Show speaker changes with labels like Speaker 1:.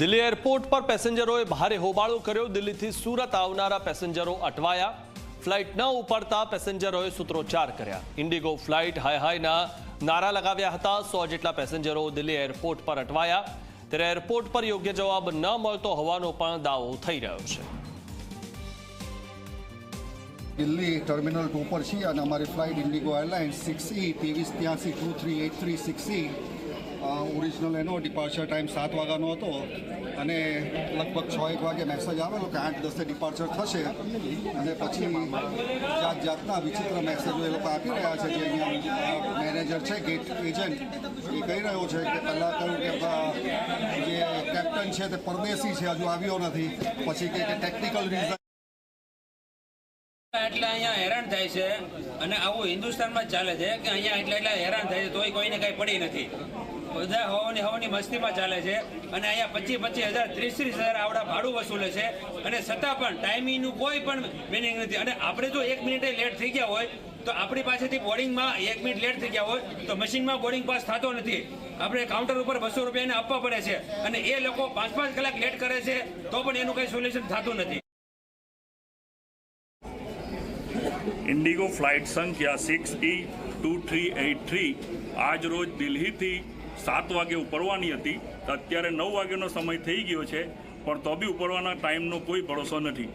Speaker 1: Delhi airport પર પેસેન્જરોએ ભારે હોબાળો કર્યો। દિલ્હીથી સુરત આવનારા પેસેન્જરો અટવાયા। ફ્લાઇટ ન ઉપડતા પેસેન્જરોએ સૂત્રોચ્ચાર કર્યા। ઇન્ડિગો ફ્લાઇટ હાય હાયના નારા લગાવ્યા હતા। 100 જેટલા પેસેન્જરો દિલ્હી એરપોર્ટ પર અટવાયા। ત્યારે એરપોર્ટ પર યોગ્ય જવાબ ન મળતો હોવાનો પણ દાવો થઈ રહ્યો છે।
Speaker 2: દિલ્હી ટર્મિનલ 2 પર છીએ અને અમારી flight Indigo airlines 6E 2383-2386E original એનો ડિપાર્ચર ટાઈમ 7 વાગ્યાનો હતો અને લગભગ 6-1 વાગે મેસેજ આવેલો કે 8-10 ડિપાર્ચર થશે અને પછી જાતના વિચિત્ર મેસેજો એ લોકો આપી રહ્યા છે। જે અહીંયા મેનેજર છે ગેટ એજન્ટ એ કહી રહ્યો છે કે પહેલાં કહ્યું કે જે કેપ્ટન છે તે પરદેશી છે, હજુ આવ્યો નથી। પછી કે ટેકનિકલ રીઝન
Speaker 3: એટલે અહીંયા હેરાન થાય છે અને આવું હિન્દુસ્તાનમાં ચાલે છે કે અહીંયા એટલા હેરાન થાય છે તોય કોઈને કંઈ પડી નથી। બધા હવાની મસ્તીમાં ચાલે છે અને અહીંયા 25,000 30,000 આવડા ભાડું વસૂલે છે અને છતાં પણ ટાઈમિંગનું કોઈ પણ મિનિંગ નથી। અને આપણે જો 1 મિનિટે લેટ થઈ ગયા હોય તો આપણી પાસેથી બોર્ડિંગમાં 1 મિનિટ લેટ થઈ ગયા હોય તો મશીનમાં બોર્ડિંગ પાસ થતો નથી। આપણે કાઉન્ટર ઉપર 200 રૂપિયાને આપવા પડે છે અને એ લોકો 5-5 કલાક લેટ કરે છે તો પણ એનું કંઈ સોલ્યુશન થતું નથી।
Speaker 4: ઇન્ડિગો ફ્લાઇટ સંખ્યા 6E2383 આજ રોજ દિલ્હીથી 7 વાગે ઉપડવાની હતી। તો અત્યારે 9 વાગ્યાનો સમય થઈ ગયો છે પણ તો બી ઉપડવાના ટાઈમનો કોઈ ભરોસો નથી।